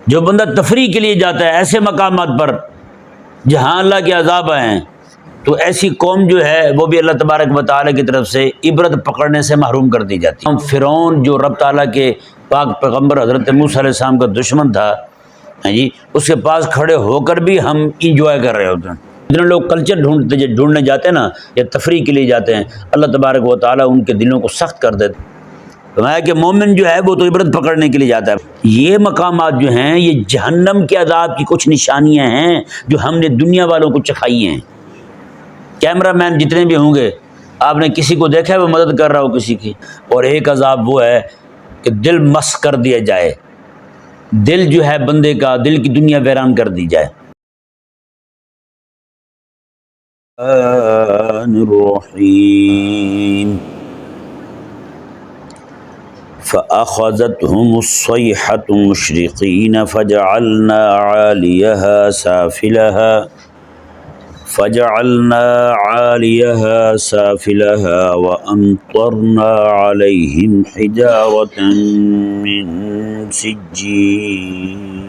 جو بندہ تفریح کے لیے جاتا ہے ایسے مقامات پر جہاں اللہ کے عذاب ہیں، تو ایسی قوم جو ہے وہ بھی اللہ تبارک و تعالیٰ کی طرف سے عبرت پکڑنے سے محروم کر دی جاتی ہے۔ فرعون جو رب تعالیٰ کے پاک پیغمبر حضرت موسیٰ علیہ السلام کا دشمن تھا، جی، اس کے پاس کھڑے ہو کر بھی ہم انجوائے کر رہے ہوتے ہیں۔ جتنے لوگ کلچر ڈھونڈنے جاتے ہیں نا، یا تفریح کے لیے جاتے ہیں، اللہ تبارک و تعالیٰ ان کے دلوں کو سخت کر دیتے۔ فرمایا کہ مومن جو ہے وہ تو عبرت پکڑنے کے لیے جاتا ہے۔ یہ مقامات جو ہیں یہ جہنم کے عذاب کی کچھ نشانیاں ہیں جو ہم نے دنیا والوں کو چکھائی ہیں۔ کیمرہ مین جتنے بھی ہوں گے، آپ نے کسی کو دیکھا ہے وہ مدد کر رہا ہو کسی کی، اور ایک عذاب وہ ہے کہ دل مس کر دیا جائے، دل جو ہے بندے کا، دل کی دنیا ویران کر دی جائے۔ الرحیم فأخذتهم الصيحة مشرقين فجعلنا عاليها سافلها وأمطرنا عليهم حجارة من سجيل۔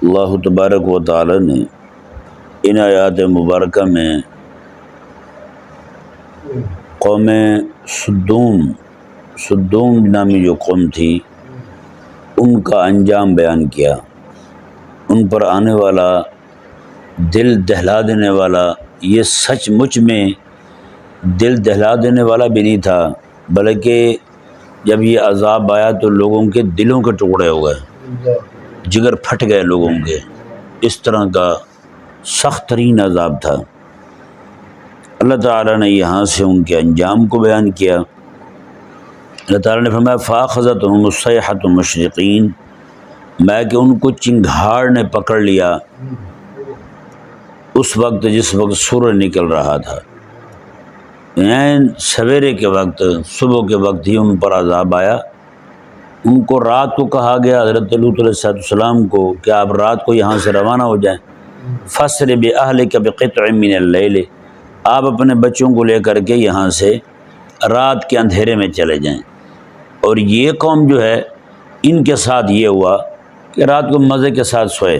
اللہ تبارک و تعالی نے ان آیات مبارکہ میں قوم سدوم نامی جو قوم تھی ان کا انجام بیان کیا۔ ان پر آنے والا دل دہلا دینے والا، یہ سچ مچ میں دل دہلا دینے والا بھی نہیں تھا، بلکہ جب یہ عذاب آیا تو لوگوں کے دلوں کے ٹکڑے ہو گئے، جگر پھٹ گئے لوگوں کے۔ اس طرح کا سخت ترین عذاب تھا۔ اللہ تعالیٰ نے یہاں سے ان کے انجام کو بیان کیا۔ اللہ تعالیٰ نے فرمایا فَأَخَذَتْهُمُ الصَّيْحَةُ مُشْرِقِينَ، میں کہ ان کو چنگھاڑ نے پکڑ لیا اس وقت جس وقت سورج نکل رہا تھا، سویرے کے وقت، صبح کے وقت ہی ان پر عذاب آیا۔ ان کو رات کو کہا گیا حضرت لوط علیہ السلام کو کہ آپ رات کو یہاں سے روانہ ہو جائیں، فَأَسْرِ بِأَهْلِكَ بِقِطْعٍ مِّنَ اللَّيْلِ، آپ اپنے بچوں کو لے کر کے یہاں سے رات کے اندھیرے میں چلے جائیں۔ اور یہ قوم جو ہے ان کے ساتھ یہ ہوا کہ رات کو مزے کے ساتھ سوئے،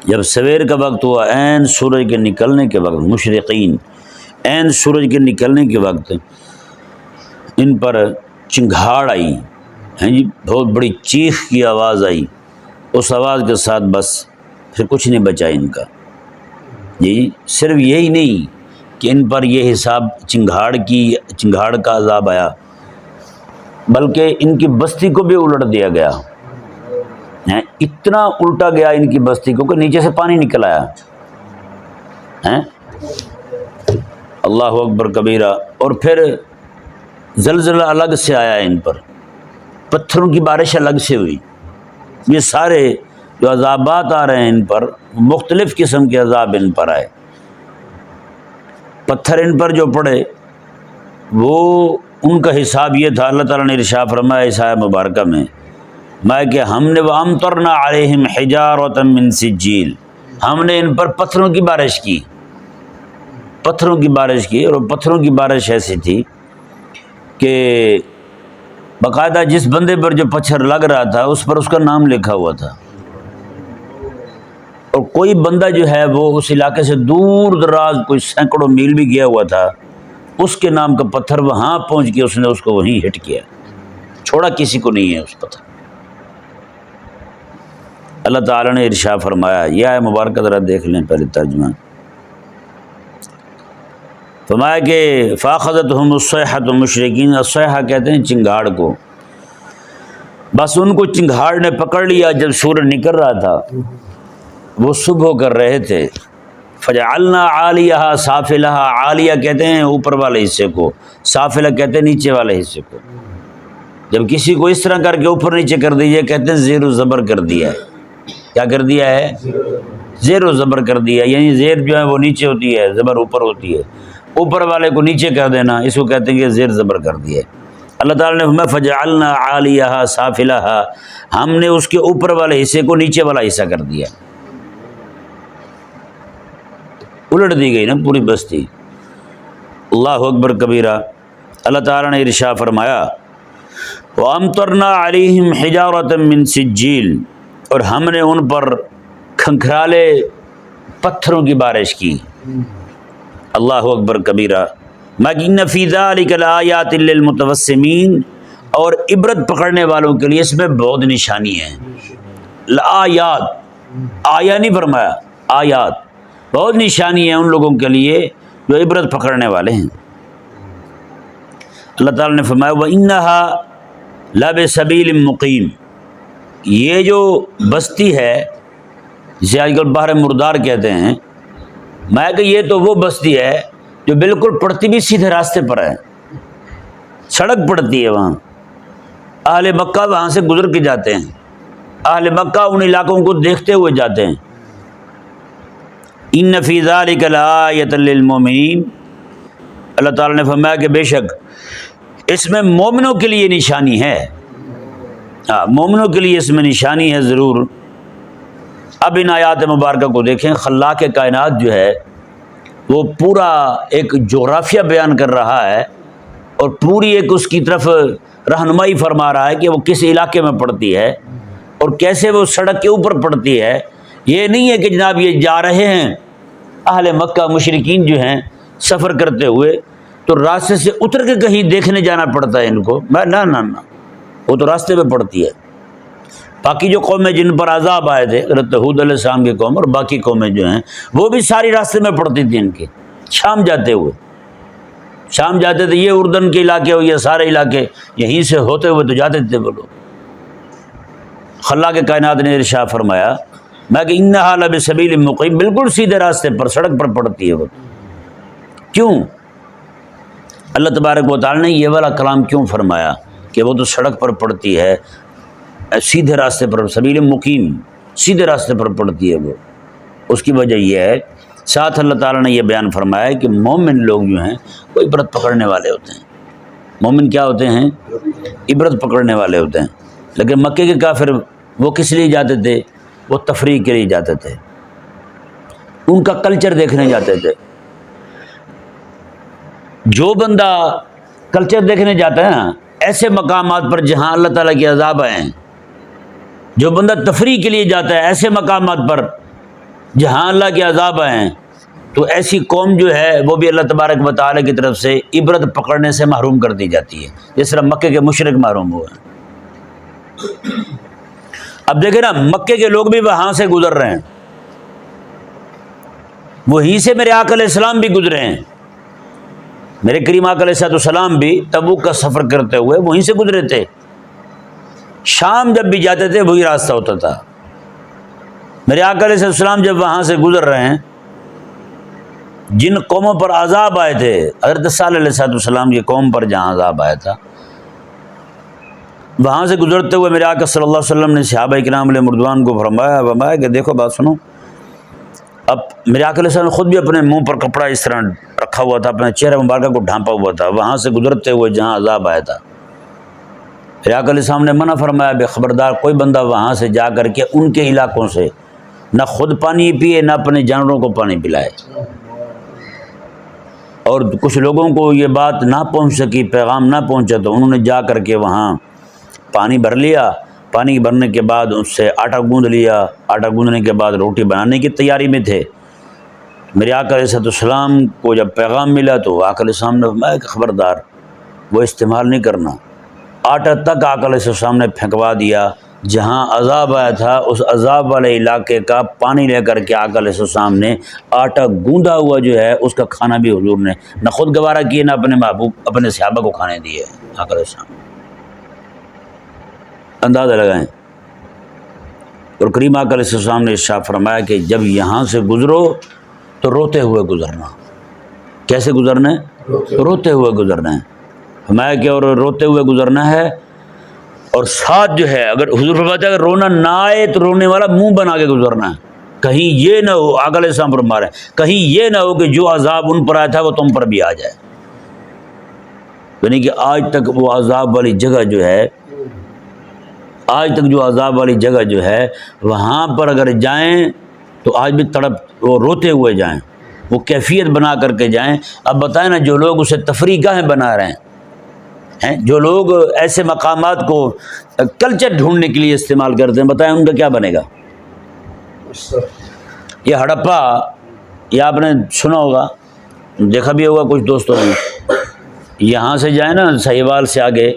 جب سویر کا وقت ہوا، عین سورج کے نکلنے کے وقت، مشرقین، عین سورج کے نکلنے کے وقت ان پر چنگھاڑ آئی، جی، بہت بڑی چیخ کی آواز آئی۔ اس آواز کے ساتھ بس پھر کچھ نہیں بچا ان کا۔ جی، صرف یہی نہیں کہ ان پر یہ حساب چنگھاڑ کا عذاب آیا، بلکہ ان کی بستی کو بھی الٹ دیا گیا۔ اتنا الٹا گیا ان کی بستی کو کہ نیچے سے پانی نکل آیا۔ اللہ اکبر کبیرہ۔ اور پھر زلزلہ الگ سے آیا ان پر، پتھروں کی بارش الگ سے ہوئی۔ یہ سارے جو عذابات آ رہے ہیں ان پر، مختلف قسم کے عذاب ان پر آئے۔ پتھر ان پر جو پڑے وہ ان کا حساب یہ تھا، اللہ تعالیٰ نے ارشاد فرمایا اس آیت مبارکہ میں کہ ہم نے وَأَمْطَرْنَا عَلَيْهِمْ حِجَارَةً مِّن سِجِّيلٍ، ہم نے ان پر پتھروں کی بارش کی، پتھروں کی بارش کی۔ اور پتھروں کی بارش ایسی تھی کہ باقاعدہ جس بندے پر جو پتھر لگ رہا تھا اس پر اس کا نام لکھا ہوا تھا، اور کوئی بندہ جو ہے وہ اس علاقے سے دور دراز کوئی سینکڑوں میل بھی گیا ہوا تھا، اس کے نام کا پتھر وہاں پہنچ کے اس نے اس کو وہیں ہٹ کیا، چھوڑا کسی کو نہیں ہے اس پتھر۔ اللہ تعالیٰ نے ارشاد فرمایا، یہ آیت مبارکہ ذرا دیکھ لیں پہلے ترجمہ۔ فرمایا کہ فَأَخَذَتْهُمُ الصَّيْحَةُ مُشْرِقِينَ، الصیحہ کہتے ہیں چنگھاڑ کو، بس ان کو چنگھاڑ نے پکڑ لیا جب سورج نکل رہا تھا، وہ صبح کر رہے تھے۔ فَجَعَلْنَا عَالِيَهَا سَافِلَهَا، عالیہ کہتے ہیں اوپر والے حصے کو، سافلہ کہتے ہیں نیچے والے حصے کو۔ جب کسی کو اس طرح کر کے اوپر نیچے کر دیجئے کہتے ہیں زیر و زبر کر دیا ہے۔ کیا کر دیا ہے؟ زیر و زبر کر دیا، یعنی زیر جو ہے وہ نیچے ہوتی ہے، زبر اوپر ہوتی ہے، اوپر والے کو نیچے کر دینا، اس کو کہتے ہیں کہ زیر زبر کر دیا ہے۔ اللہ تعالیٰ نے فرمایا فَجَعَلْنَا عَالِيَهَا سَافِلَهَا، ہم نے اس کے اوپر والے حصے کو نیچے والا حصہ کر دیا۔ الٹ دی گئی نا پوری بستی۔ اللہ اکبر کبیرہ۔ اللہ تعالیٰ نے ارشاد فرمایا وَأَمْطَرْنَا عَلَيْهِمْ حِجَارَةً مِّن سِجِّيلٍ، اور ہم نے ان پر کھنکھرالے پتھروں کی بارش کی۔ اللہ اکبر کبیرہ۔ مَا فِي ذَلِكَ لَآيَاتٍ لِّلْمُتَوَسِّمِينَ، اور عبرت پکڑنے والوں کے لیے اس میں بہت نشانی ہے۔ لآیات، آیا نہیں فرمایا، آیات، بہت نشانی ہے ان لوگوں کے لیے جو عبرت پکڑنے والے ہیں۔ اللہ تعالیٰ نے فرمایا وَإِنَّهَا لَبِسَبِيلٍ مُقِيمٍ، یہ جو بستی ہے جسے آج کل بحر مردار کہتے ہیں، میں کہ یہ تو وہ بستی ہے جو بالکل پڑتی بھی سیدھے راستے پر ہے، سڑک پڑتی ہے وہاں، اہل مکہ وہاں سے گزر کے جاتے ہیں، اہل مکہ ان علاقوں کو دیکھتے ہوئے جاتے ہیں۔ ان فی ذلک لآیۃ للمؤمنین، اللہ تعالیٰ نے فرمایا کہ بے شک اس میں مومنوں کے لیے نشانی ہے، ہاں مومنوں کے لیے اس میں نشانی ہے ضرور۔ اب ان آیات مبارکہ کو دیکھیں، خلاق کائنات جو ہے وہ پورا ایک جغرافیہ بیان کر رہا ہے اور پوری ایک اس کی طرف رہنمائی فرما رہا ہے کہ وہ کس علاقے میں پڑتی ہے اور کیسے وہ سڑک کے اوپر پڑتی ہے۔ یہ نہیں ہے کہ جناب یہ جا رہے ہیں اہل مکہ مشرکین جو ہیں سفر کرتے ہوئے تو راستے سے اتر کے کہیں دیکھنے جانا پڑتا ہے ان کو، نہ نہ نہ، وہ تو راستے پہ پڑتی ہے۔ باقی جو قومیں جن پر عذاب آئے تھے، حضرت ہود علیہ السلام کی قوم اور باقی قومیں جو ہیں وہ بھی ساری راستے میں پڑتی تھیں ان کے، شام جاتے ہوئے، شام جاتے تھے، یہ اردن کے علاقے ہو یا سارے علاقے یہیں سے ہوتے ہوئے تو جاتے تھے وہ لوگ۔ خلاق کائنات نے ارشاد فرمایا میں کہ انہا لبسبیل مقیم، بالکل سیدھے راستے پر، سڑک پر پڑتی ہے وہ۔ کیوں اللہ تبارک و تعالی نے یہ والا کلام کیوں فرمایا کہ وہ تو سڑک پر پڑتی ہے، سیدھے راستے پر، سبیل مقیم، سیدھے راستے پر پڑتی ہے وہ؟ اس کی وجہ یہ ہے، ساتھ اللہ تعالیٰ نے یہ بیان فرمایا کہ مومن لوگ جو ہیں وہ عبرت پکڑنے والے ہوتے ہیں۔ مومن کیا ہوتے ہیں؟ عبرت پکڑنے والے ہوتے ہیں۔ لیکن مکے کے کافر وہ کس لیے جاتے تھے؟ وہ تفریح کے لیے جاتے تھے، ان کا کلچر دیکھنے جاتے تھے۔ جو بندہ کلچر دیکھنے جاتا ہے نا ایسے مقامات پر جہاں اللہ تعالیٰ کے عذاب آئے ہیں، جو بندہ تفریح کے لیے جاتا ہے ایسے مقامات پر جہاں اللہ کے عذاب آئے ہیں، تو ایسی قوم جو ہے وہ بھی اللہ تبارک و تعالیٰ کی طرف سے عبرت پکڑنے سے محروم کر دی جاتی ہے، جس طرح مکے کے مشرک محروم ہوئے ہیں۔ اب دیکھیں نا، مکے کے لوگ بھی وہاں سے گزر رہے ہیں، وہیں سے میرے آقا علیہ السلام بھی گزرے ہیں، میرے کریم آقا علیہ السلام بھی تبوک کا سفر کرتے ہوئے وہیں سے گزرے تھے۔ شام جب بھی جاتے تھے وہی راستہ ہوتا تھا۔ میرے آقا علیہ السلام جب وہاں سے گزر رہے ہیں، جن قوموں پر عذاب آئے تھے، حضرت صالح علیہ السلام کی قوم پر جہاں عذاب آیا تھا، وہاں سے گزرتے ہوئے میرے آقا صلی اللہ علیہ وسلم نے صحابہ کرام علیہ مردوان کو فرمایا کہ دیکھو بات سنو۔ اب میرے آقا علیہ السلام نے خود بھی اپنے منہ پر کپڑا اس طرح رکھا ہوا تھا، اپنے چہرے مبارکہ کو ڈھانپا ہوا تھا، وہاں سے گزرتے ہوئے جہاں عذاب آیا تھا۔ میرے آقا علیہ السلام نے منع فرمایا بے خبردار کوئی بندہ وہاں سے جا کر کے ان کے علاقوں سے نہ خود پانی پیے نہ اپنے جانوروں کو پانی پلائے۔ اور کچھ لوگوں کو یہ بات نہ پہنچ سکی، پیغام نہ پہنچا، تو انہوں نے جا کر کے وہاں پانی بھر لیا، پانی بھرنے کے بعد اس سے آٹا گوندھ لیا، آٹا گوندھنے کے بعد روٹی بنانے کی تیاری میں تھے۔ میرے آقا علیہ السلام کو جب پیغام ملا تو آقا علیہ السلام نے فرمایا کہ خبردار وہ استعمال نہیں کرنا۔ آٹا تک آقا علیہ السلام نے پھینکوا دیا، جہاں عذاب آیا تھا اس عذاب والے علاقے کا پانی لے کر کے آقا علیہ السلام نے آٹا گوندا ہوا جو ہے اس کا کھانا بھی حضور نے نہ خود گوارا کیے نہ اپنے محبوب اپنے صحابہ کو کھانے دیے آقا علیہ السلام۔ اندازہ لگائیں۔ اور کریم آقا علیہ السلام نے ارشاد فرمایا کہ جب یہاں سے گزرو تو روتے ہوئے گزرنا۔ کیسے گزرنا ہے؟ روتے ہوئے گزرنا ہے۔ فرمایا کہ اور روتے ہوئے گزرنا ہے، اور ساتھ جو ہے اگر حضور فرماتے ہیں اگر رونا نہ آئے تو رونے والا منہ بنا کے گزرنا ہے۔ کہیں یہ نہ ہو، آقا علیہ السلام فرما رہے ہیں، کہیں یہ نہ ہو کہ جو عذاب ان پر آیا تھا وہ تم پر بھی آ جائے۔ یعنی کہ آج تک وہ عذاب والی جگہ جو ہے، آج تک جو عذاب والی جگہ جو ہے وہاں پر اگر جائیں تو آج بھی تڑپ وہ روتے ہوئے جائیں، وہ کیفیت بنا کر کے جائیں۔ اب بتائیں نا، جو لوگ اسے تفریح گاہیں بنا رہے ہیں، ہیں جو لوگ ایسے مقامات کو کلچر ڈھونڈنے کے لیے استعمال کرتے ہیں، بتائیں ان کا کیا بنے گا؟ یہ ہڑپا، یہ آپ نے سنا ہوگا، دیکھا بھی ہوگا کچھ دوستوں نے، یہاں سے جائیں نا سہیوال سے آگے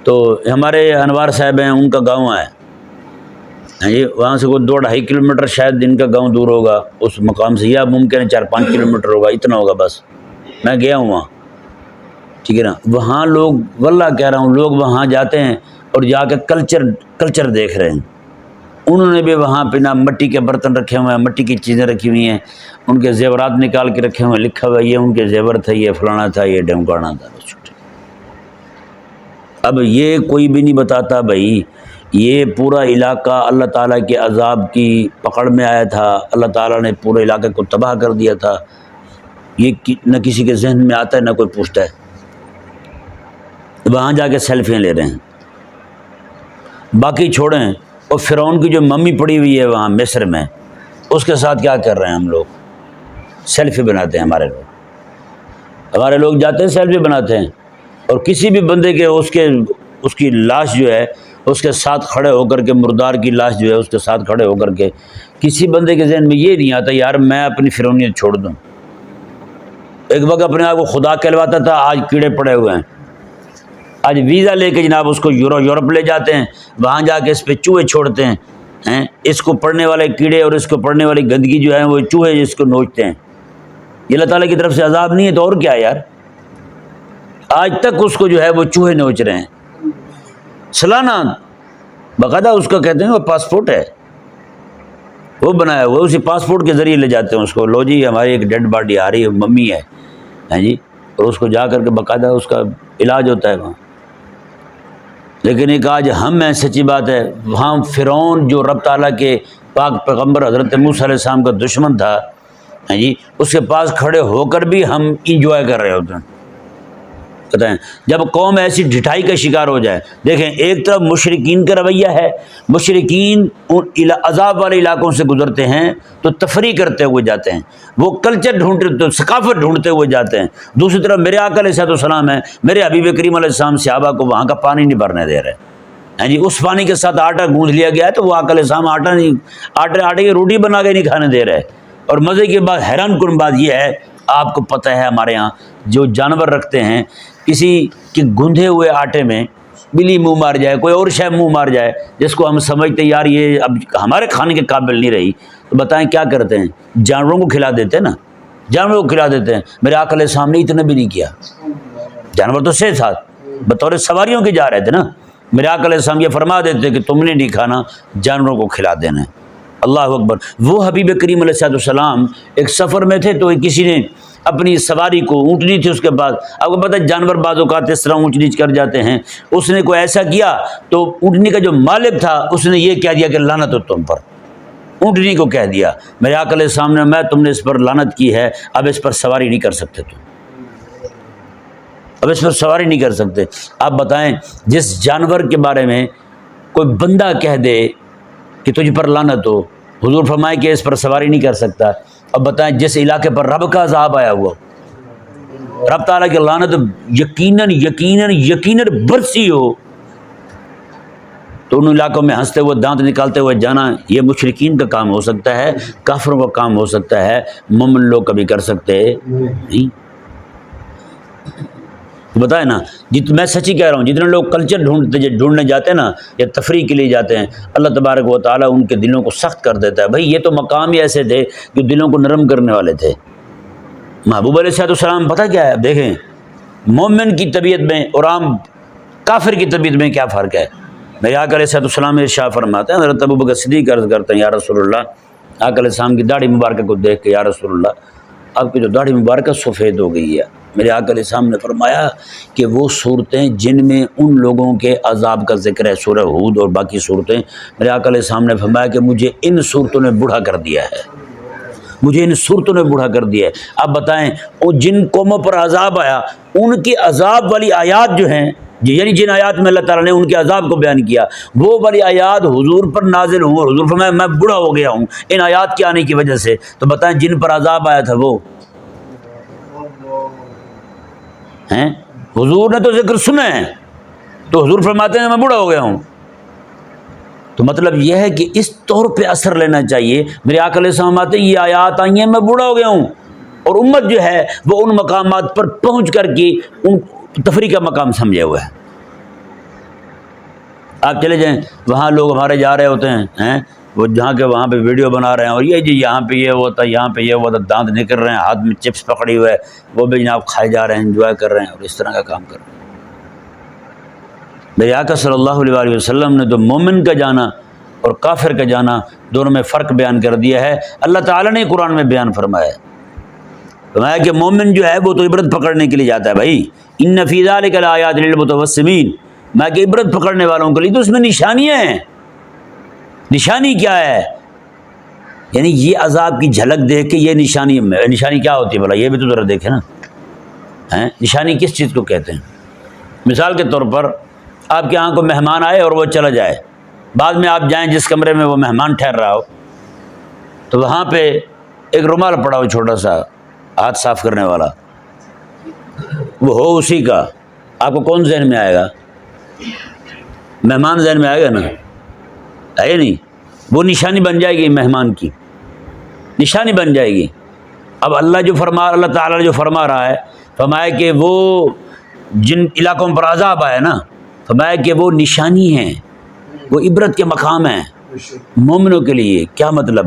تو ہمارے انوار صاحب ہیں، ان کا گاؤں ہے جی، وہاں سے کوئی 2-2.5 کلومیٹر شاید ان کا گاؤں دور ہوگا اس مقام سے، یا ممکن ہے 4-5 کلومیٹر ہوگا، اتنا ہوگا بس، میں گیا ہوں وہاں، ٹھیک ہے نا۔ وہاں لوگ، واللہ کہہ رہا ہوں، لوگ وہاں جاتے ہیں اور جا کے کلچر دیکھ رہے ہیں۔ انہوں نے بھی وہاں پہ نا مٹی کے برتن رکھے ہوئے ہیں، مٹی کی چیزیں رکھی ہوئی ہیں، ان کے زیورات نکال کے رکھے ہوئے ہیں، لکھا ہوا ہے یہ ان کے زیور تھے، یہ فلانا تھا، یہ ڈھمکانا تھا۔ اب یہ کوئی بھی نہیں بتاتا بھائی، یہ پورا علاقہ اللہ تعالیٰ کے عذاب کی پکڑ میں آیا تھا، اللہ تعالیٰ نے پورے علاقے کو تباہ کر دیا تھا، یہ نہ کسی کے ذہن میں آتا ہے نہ کوئی پوچھتا ہے۔ وہاں جا کے سیلفیاں لے رہے ہیں۔ باقی چھوڑیں، اور فرعون کی جو ممی پڑی ہوئی ہے وہاں مصر میں، اس کے ساتھ کیا کر رہے ہیں ہم لوگ؟ سیلفی بناتے ہیں، ہمارے لوگ جاتے ہیں سیلفی بناتے ہیں، اور کسی بھی بندے کے اس کی لاش جو ہے اس کے ساتھ کھڑے ہو کر کے، مردار کی لاش جو ہے اس کے ساتھ کھڑے ہو کر کے، کسی بندے کے ذہن میں یہ نہیں آتا یار میں اپنی فرعونیت چھوڑ دوں۔ ایک وقت اپنے آپ کو خدا کہلواتا تھا، آج کیڑے پڑے ہوئے ہیں، آج ویزا لے کے جناب اس کو یورپ لے جاتے ہیں، وہاں جا کے اس پہ چوہے چھوڑتے ہیں، اس کو پڑنے والے کیڑے اور اس کو پڑنے والی گندگی جو ہے وہ چوہے اس کو نوچتے ہیں۔ یہ اللہ تعالیٰ کی طرف سے عذاب نہیں ہے تو اور کیا ہے یار؟ آج تک اس کو جو ہے وہ چوہے نوچ رہے ہیں سالانہ، باقاعدہ اس کا کہتے ہیں وہ پاسپورٹ ہے، وہ بنایا ہوا، اسی پاسپورٹ کے ذریعے لے جاتے ہیں اس کو، لو جی ہماری ایک ڈیڈ باڈی آ رہی ہے، ممی ہے جی، اور اس کو جا کر کے باقاعدہ اس کا علاج ہوتا ہے وہاں۔ لیکن ایک آج ہم ہیں، سچی بات ہے، وہاں فرعون جو رب تعالیٰ کے پاک پیغمبر حضرت موسیٰ علیہ السلام کا دشمن تھا جی، اس کے پاس کھڑے ہو کر بھی ہم انجوائے کر رہے ہوتے ہیں۔ بتائیں، جب قوم ایسی ڈھٹائی کا شکار ہو جائے، دیکھیں ایک طرف مشرکین کا رویہ ہے، مشرکین ان عذاب والے علاقوں سے گزرتے ہیں تو تفریح کرتے ہوئے جاتے ہیں، وہ کلچر ڈھونڈتے، ثقافت ڈھونڈتے ہوئے جاتے ہیں۔ دوسری طرف میرے آقا علیہ السلام ہے، میرے حبیب کریم علیہ السلام صحابہ کو وہاں کا پانی نہیں بھرنے دے رہے ہیں جی، اس پانی کے ساتھ آٹا گوندھ لیا گیا ہے تو وہ آقا علیہ السلام آٹے کی روٹی بنا کے نہیں کھانے دے رہے۔ اور مزے کی بات، حیران کن بات یہ ہے، آپ کو پتہ ہے ہمارے ہاں جو جانور رکھتے ہیں، کسی کے گندھے ہوئے آٹے میں بلی منہ مار جائے، کوئی اور شے منہ مار جائے جس کو ہم سمجھتے ہیں یار یہ اب ہمارے کھانے کے قابل نہیں رہی، تو بتائیں کیا کرتے ہیں؟ جانوروں کو کھلا دیتے ہیں نا، جانوروں کو کھلا دیتے ہیں۔ میرے آقا علیہ السلام نے اتنا بھی نہیں کیا، جانور تو سے ساتھ بطور سواریوں کے جا رہے تھے نا، میرے آقا علیہ السلام یہ فرما دیتے کہ تم نے نہیں کھانا، جانوروں کو کھلا دینا ہے۔ اللہ اکبر۔ وہ حبیب کریم علیہ السلام ایک سفر میں تھے تو کسی نے اپنی سواری کو، اونٹنی تھی اس کے پاس، آپ کو پتہ ہے جانور بعض اوقات اس طرح اونچ نیچ کر جاتے ہیں، اس نے کوئی ایسا کیا تو اونٹنی کا جو مالک تھا اس نے یہ کہہ دیا کہ لعنت ہو تم پر، اونٹنی کو کہہ دیا، میرے آقا علیہ السلام نے، میں تم نے اس پر لعنت کی ہے، اب اس پر سواری نہیں کر سکتے تم، اب اس پر سواری نہیں کر سکتے۔ آپ بتائیں جس جانور کے بارے میں کوئی بندہ کہہ دے کہ تجھ پر لعنت ہو، حضور فرمائے کہ اس پر سواری نہیں کر سکتا، اب بتائیں جس علاقے پر رب کا عذاب آیا ہوا، رب تعالیٰ کی لعنت یقیناً برسی ہو، تو ان علاقوں میں ہنستے ہوئے دانت نکالتے ہوئے جانا یہ مشرکین کا کام ہو سکتا ہے، کافروں کا کام ہو سکتا ہے، مومن لوگ کبھی کر سکتے نہیں۔ بتائیں نا، میں سچی کہہ رہا ہوں، جتنے لوگ کلچر ڈھونڈنے جاتے ہیں نا یا تفریح کے لیے جاتے ہیں، اللہ تبارک و تعالیٰ ان کے دلوں کو سخت کر دیتا ہے۔ بھائی یہ تو مقام ہی ایسے تھے جو دلوں کو نرم کرنے والے تھے۔ محبوب علیہ السلام پتہ کیا ہے؟ دیکھیں مومن کی طبیعت میں اور عام کافر کی طبیعت میں کیا فرق ہے۔ میرے آقا علیہ السلام ارشاد فرماتے ہیں، حضرت ابوبکر صدیق عرض کرتے ہیں یا رسول اللہ، آقا علیہ السلام کی داڑھی مبارکہ کو دیکھ کے، یا رسول اللہ آپ کی جو داڑھی مبارکہ سفید ہو گئی ہے۔ میرے آقا علیہ السلام نے فرمایا کہ وہ صورتیں جن میں ان لوگوں کے عذاب کا ذکر ہے، سورہ ہود اور باقی صورتیں، میرے آقا علیہ السلام نے فرمایا کہ مجھے ان صورتوں نے بوڑھا کر دیا ہے، مجھے ان صورتوں نے بوڑھا کر دیا ہے۔ اب بتائیں وہ جن قوموں پر عذاب آیا ان کی عذاب والی آیات جو ہیں، یعنی جن آیات میں اللہ تعالیٰ نے ان کے عذاب کو بیان کیا، وہ والی آیات حضور پر نازل ہوں، اور حضور فرمایا میں بوڑھا ہو گیا ہوں ان آیات کے آنے کی وجہ سے، تو بتائیں جن پر عذاب آیا تھا وہ ہیں حضور نے تو ذکر سنا ہے، تو حضور فرماتے ہیں میں بوڑھا ہو گیا ہوں. تو مطلب یہ ہے کہ اس طور پہ اثر لینا چاہیے. میرے آقا علیہ السلام فرماتے ہیں یہ آیات آئی ہیں میں بوڑھا ہو گیا ہوں، اور امت جو ہے وہ ان مقامات پر پہنچ کر کے ان تفریح کا مقام سمجھے ہوئے ہے. آپ چلے جائیں وہاں لوگ ہمارے جا رہے ہوتے ہیں وہ جہاں کے وہاں پہ ویڈیو بنا رہے ہیں، اور یہ جی یہاں پہ یہ ہوتا ہے، یہاں پہ یہ ہوتا ہے، دانت نکل رہے ہیں، ہاتھ میں چپس پکڑی ہوئے، وہ بھی جناب کھائے جا رہے ہیں، انجوائے کر رہے ہیں، اور اس طرح کا کام کر رہے ہیں. میرے آقا صلی اللہ علیہ وسلم نے تو مومن کا جانا اور کافر کا جانا دونوں میں فرق بیان کر دیا ہے. اللہ تعالیٰ نے قرآن میں بیان فرمایا کہ مومن جو ہے وہ تو عبرت پکڑنے کے لیے جاتا ہے. بھائی ان فی ذلک لآیات للمتوسمین، میں کہ عبرت پکڑنے والوں کے لیے تو اس میں نشانیاں ہیں. نشانی کیا ہے؟ یعنی یہ عذاب کی جھلک دیکھ کے یہ نشانی کیا ہوتی ہے بھلا؟ یہ بھی تو ذرا دیکھیں نا. نشانی کس چیز کو کہتے ہیں؟ مثال کے طور پر آپ کے یہاں کو مہمان آئے اور وہ چلا جائے، بعد میں آپ جائیں جس کمرے میں وہ مہمان ٹھہر رہا ہو تو وہاں پہ ایک رومال پڑا ہو چھوٹا سا ہاتھ صاف کرنے والا، وہ ہو اسی کا، آپ کو کون ذہن میں آئے گا؟ مہمان ذہن میں آئے گا نا، ہے نہیں؟ وہ نشانی بن جائے گی، مہمان کی نشانی بن جائے گی. اب اللہ تعالیٰ جو فرما رہا ہے، فرمایا کہ وہ جن علاقوں پر عذاب آئے نا، فرمایا کہ وہ نشانی ہیں، وہ عبرت کے مقام ہیں مومنوں کے لیے. کیا مطلب؟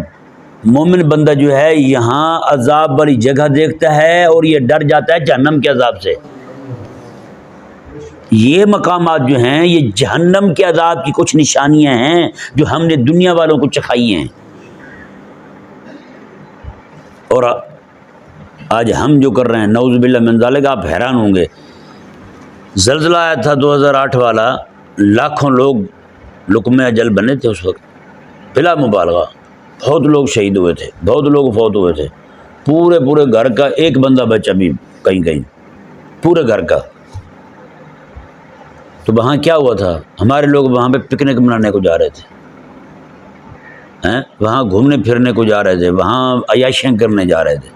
مومن بندہ جو ہے یہاں عذاب والی جگہ دیکھتا ہے اور یہ ڈر جاتا ہے جہنم کے عذاب سے. یہ مقامات جو ہیں یہ جہنم کے عذاب کی کچھ نشانیاں ہیں جو ہم نے دنیا والوں کو چکھائی ہیں. اور آج ہم جو کر رہے ہیں نعوذ باللہ من ذالک، آپ حیران ہوں گے. زلزلہ آیا تھا 2008 والا، لاکھوں لوگ لقمہ اجل بنے تھے اس وقت، بلا مبالغہ. بہت لوگ شہید ہوئے تھے، بہت لوگ فوت ہوئے تھے. پورے گھر کا ایک بندہ بچا بھی کہیں پورے گھر کا. تو وہاں کیا ہوا تھا؟ ہمارے لوگ وہاں پہ پکنک منانے کو جا رہے تھے، وہاں گھومنے پھرنے کو جا رہے تھے، وہاں عیاشیاں کرنے جا رہے تھے،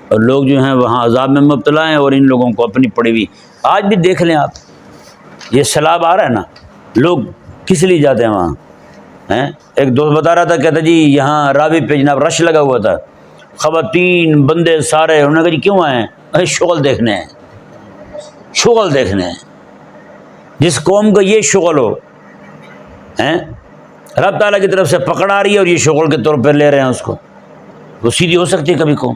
اور لوگ جو ہیں وہاں عذاب میں مبتلا ہیں، اور ان لوگوں کو اپنی پڑی ہوئی. آج بھی دیکھ لیں آپ، یہ سیلاب آ رہا ہے نا، لوگ کس لیے جاتے ہیں وہاں؟ ایک دوست بتا رہا تھا، کہتا جی یہاں راوی پہ جناب رش لگا ہوا تھا، خواتین بندے سارے. انہوں نے کہا جی کیوں آئے ہیں؟ شغل دیکھنے ہیں، شغل دیکھنے ہیں. جس قوم کا یہ شغل ہو، رب تعالیٰ کی طرف سے پکڑ آ رہی ہے اور یہ شغل کے طور پر لے رہے ہیں اس کو، وہ سیدھی ہو سکتی ہے کبھی قوم؟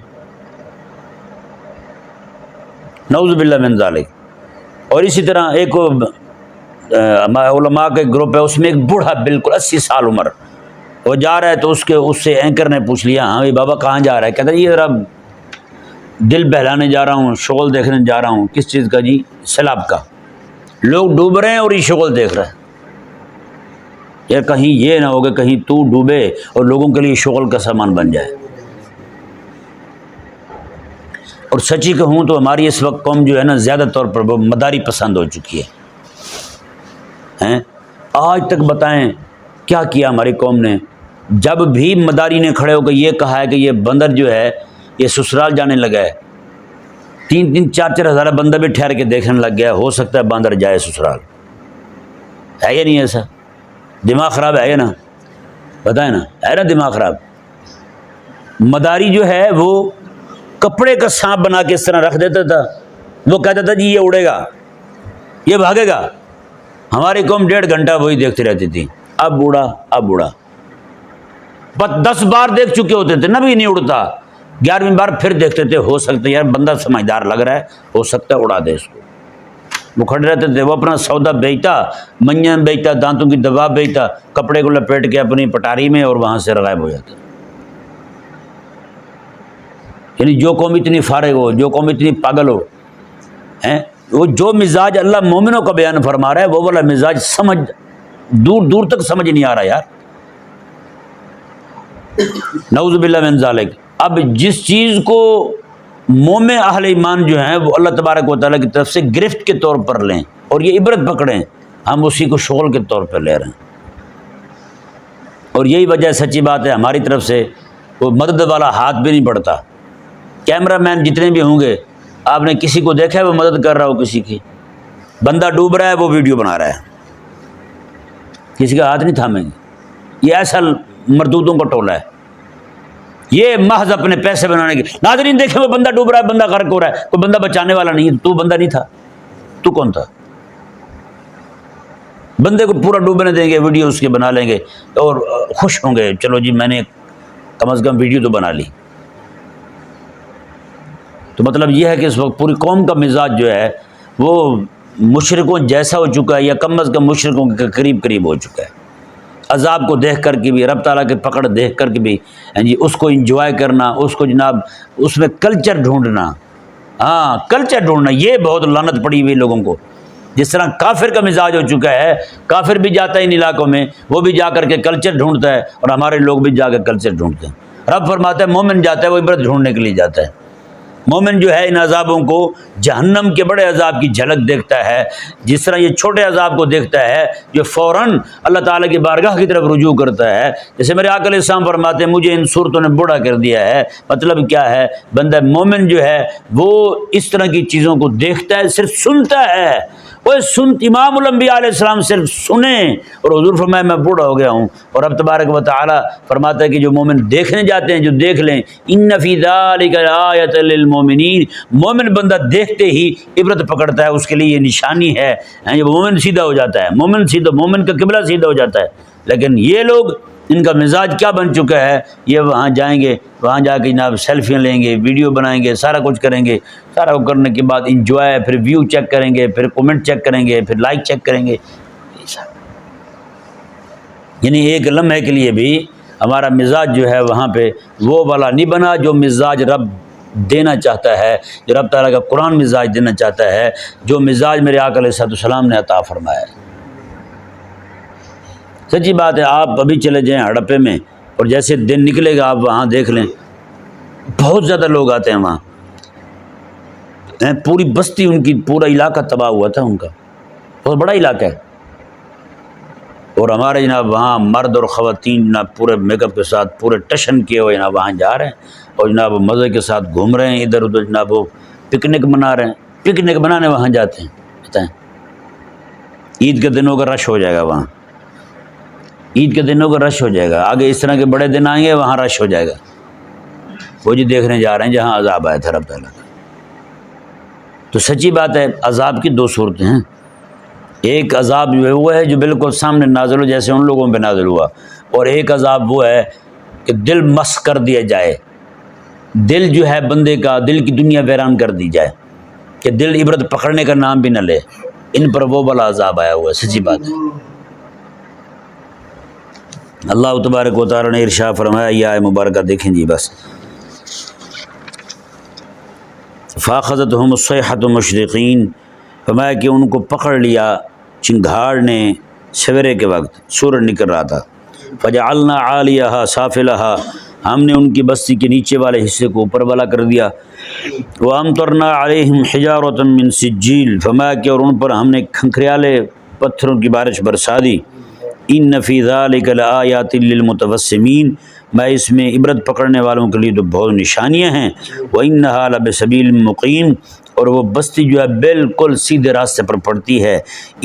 نعوذ باللہ من ذالک. اور اسی طرح ایک علماء کا گروپ ہے، اس میں ایک بوڑھا بالکل 80 سال عمر، وہ جا رہا ہے تو اس سے اینکر نے پوچھ لیا، ہاں بھائی بابا کہاں جا رہا ہے؟ کہتا ہے یہ ذرا دل بہلانے جا رہا ہوں، شغل دیکھنے جا رہا ہوں. کس چیز کا جی؟ سیلاب کا. لوگ ڈوب رہے ہیں اور یہ شغل دیکھ رہے ہیں. یا کہیں یہ نہ ہو کہ کہیں تو ڈوبے اور لوگوں کے لیے شغل کا سامان بن جائے. اور سچی کہوں تو ہماری اس وقت قوم جو ہے نا زیادہ طور پر وہ مداری پسند ہو چکی ہے. آج تک بتائیں کیا کیا ہماری قوم نے؟ جب بھی مداری نے کھڑے ہو کے یہ کہا ہے کہ یہ بندر جو ہے یہ سسرال جانے لگا ہے، 3-3 4-4 ہزار بندہ بھی ٹھہر کے دیکھنے لگ گیا، ہو سکتا ہے باندر جائے سسرال. ہے یا نہیں ایسا؟ دماغ خراب ہے نا؟ بتائیں نا، ہے نا دماغ خراب؟ مداری جو ہے وہ کپڑے کا سانپ بنا کے اس طرح رکھ دیتا تھا، وہ کہتا تھا جی یہ اڑے گا، یہ بھاگے گا. ہماری قوم 1.5 گھنٹہ وہی دیکھتی رہتی تھی، اب اڑا اب اڑا. 10 بار دیکھ چکے ہوتے تھے نا بھی نہیں اڑتا، 11ویں بار پھر دیکھتے تھے، ہو سکتا ہے یار بندہ سمجھدار لگ رہا ہے، ہو سکتا ہے اڑا دے اس کو. وہ کھڑے رہتے تھے، وہ اپنا سودا بیچتا، منجن بیچتا، دانتوں کی دوا بیچتا، کپڑے کو لپیٹ کے اپنی پٹاری میں، اور وہاں سے غائب ہو جاتا. یعنی جو قوم اتنی فارغ ہو، جو قوم اتنی پاگل ہو، وہ جو مزاج اللہ مومنوں کا بیان فرما رہا ہے وہ والا مزاج سمجھ دور دور تک سمجھ نہیں آ رہا یار. نعوذ باللہ من ذالک. اب جس چیز کو مومن اہل ایمان جو ہیں وہ اللہ تبارک و تعالیٰ کی طرف سے گرفت کے طور پر لیں اور یہ عبرت پکڑیں، ہم اسی کو شغل کے طور پر لے رہے ہیں. اور یہی وجہ سچی بات ہے ہماری طرف سے وہ مدد والا ہاتھ بھی نہیں بڑھتا. کیمرہ مین جتنے بھی ہوں گے آپ نے کسی کو دیکھا ہے وہ مدد کر رہا ہو کسی کی؟ بندہ ڈوب رہا ہے وہ ویڈیو بنا رہا ہے، کسی کا ہاتھ نہیں تھامیں گے۔ یہ ایسا مردودوں کا ٹولہ ہے، یہ محض اپنے پیسے بنانے کے۔ ناظرین دیکھیں وہ بندہ ڈوب رہا ہے، بندہ غرق ہو رہا ہے، کوئی بندہ بچانے والا نہیں ہے، تو بندہ نہیں تھا، تو کون تھا؟ بندے کو پورا ڈوبنے دیں گے، ویڈیو اس کے بنا لیں گے اور خوش ہوں گے، چلو جی میں نے کم از کم ویڈیو تو بنا لی۔ تو مطلب یہ ہے کہ اس وقت پوری قوم کا مزاج جو ہے وہ مشرکوں جیسا ہو چکا ہے، یا کم از کم مشرکوں کے قریب قریب ہو چکا ہے۔ عذاب کو دیکھ کر کے بھی، رب تعالیٰ کے پکڑ دیکھ کر کے بھی جی اس کو انجوائے کرنا، اس کو جناب اس میں کلچر ڈھونڈنا، ہاں کلچر ڈھونڈنا، یہ بہت لعنت پڑی ہوئی لوگوں کو۔ جس طرح کافر کا مزاج ہو چکا ہے، کافر بھی جاتا ہے ان علاقوں میں، وہ بھی جا کر کے کلچر ڈھونڈتا ہے، اور ہمارے لوگ بھی جا کے کلچر ڈھونڈتے ہیں۔ رب فرماتا ہے مومن جاتا ہے وہ عبرت ڈھونڈنے کے لیے جاتا ہے۔ مومن جو ہے ان عذابوں کو، جہنم کے بڑے عذاب کی جھلک دیکھتا ہے، جس طرح یہ چھوٹے عذاب کو دیکھتا ہے جو فوراً اللہ تعالیٰ کی بارگاہ کی طرف رجوع کرتا ہے۔ جیسے میرے آقا علیہ السلام فرماتے ہیں مجھے ان صورتوں نے بوڑھا کر دیا ہے۔ مطلب کیا ہے؟ بندہ مومن جو ہے وہ اس طرح کی چیزوں کو دیکھتا ہے، صرف سنتا ہے۔ وہ امام الانبیاء علیہ السلام صرف سنیں، اور حضور فرمایا میں بوڑھا ہو گیا ہوں، اور اب تبارک و تعالیٰ فرماتا ہے کہ جو مومن دیکھنے جاتے ہیں جو دیکھ لیں، ان فی ذلک لآیۃ للمؤمنین، مومن بندہ دیکھتے ہی عبرت پکڑتا ہے، اس کے لیے یہ نشانی ہے، یہ مومن سیدھا ہو جاتا ہے، مومن کا قبلہ سیدھا ہو جاتا ہے۔ لیکن یہ لوگ ان کا مزاج کیا بن چکا ہے، یہ وہاں جائیں گے، وہاں جا کے جناب سیلفیاں لیں گے، ویڈیو بنائیں گے، سارا کچھ کریں گے، سارا وہ کرنے کے بعد انجوائے، پھر ویو چیک کریں گے، پھر کومنٹ چیک کریں گے، پھر لائک چیک کریں گے۔ یعنی ایک لمحے کے لیے بھی ہمارا مزاج جو ہے وہاں پہ وہ والا نہیں بنا جو مزاج رب دینا چاہتا ہے، جو رب تعالیٰ کا قرآن مزاج دینا چاہتا ہے، جو مزاج میرے آقا علیہ السلام نے عطا فرمایا ہے۔ سچی بات ہے، آپ ابھی چلے جائیں ہڑپے میں، اور جیسے دن نکلے گا آپ وہاں دیکھ لیں بہت زیادہ لوگ آتے ہیں وہاں، پوری بستی ان کی، پورا علاقہ تباہ ہوا تھا ان کا، بہت بڑا علاقہ ہے۔ اور ہمارے جناب وہاں مرد اور خواتین جناب پورے میک اپ کے ساتھ، پورے ٹشن کیے ہوئے جناب وہاں جا رہے ہیں، اور جناب مزے کے ساتھ گھوم رہے ہیں ادھر ادھر، جناب وہ پکنک منا رہے ہیں، پکنک منانے وہاں جاتے ہیں۔ بتائیں عید کے دنوں کا رش ہو جائے گا وہاں، عید کے دنوں کا رش ہو جائے گا، آگے اس طرح کے بڑے دن آئیں گے وہاں رش ہو جائے گا۔ وہ جی دیکھنے جا رہے ہیں جہاں عذاب آیا تھا رب تعالیٰ کا۔ تو سچی بات ہے عذاب کی دو صورتیں ہیں، ایک عذاب جو ہے وہ ہے جو بالکل سامنے نازل ہو جیسے ان لوگوں پہ نازل ہوا، اور ایک عذاب وہ ہے کہ دل مس کر دیا جائے، دل جو ہے بندے کا، دل کی دنیا ویران کر دی جائے کہ دل عبرت پکڑنے کا نام بھی نہ لے، ان پر وہ والا عذاب آیا ہوا ہے۔ سچی بات ہے۔ اللہ تبارک و تعالیٰ نے ارشاد فرمایا، یہ آیت مبارکہ دیکھیں جی بس، فَأَخَذَتْهُمُ الصَّيْحَةُ مُشْرِقِينَ، فرمایا کہ ان کو پکڑ لیا چنگھاڑ نے سویرے کے وقت، سورج نکل رہا تھا، فَجَعَلْنَا عَالِيَهَا سَافِلَهَا، ہم نے ان کی بستی کے نیچے والے حصے کو اوپر والا کر دیا، وَأَمْطَرْنَا عَلَيْهِمْ حِجَارَةً مِّن سِجِّيلٍ، فرمایا کہ اور ان پر ہم نے کھنکھریالے پتھروں کی بارش برسا دی، ان فی ذلک لآیات للمتوسمین، میں اس میں عبرت پکڑنے والوں کے لیے تو بہت نشانیاں ہیں، وانھا لبسبیل مقیم، اور وہ بستی جو ہے بالکل سیدھے راستے پر پڑتی ہے،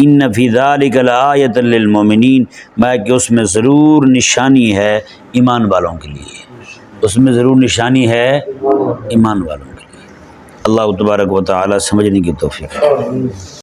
ان فی ذلک لآیۃ للمؤمنین، میں کہ اس میں ضرور نشانی ہے ایمان والوں کے لیے، اس میں ضرور نشانی ہے ایمان والوں کے لیے۔ اللہ تبارک و تعالی سمجھنے کی توفیق۔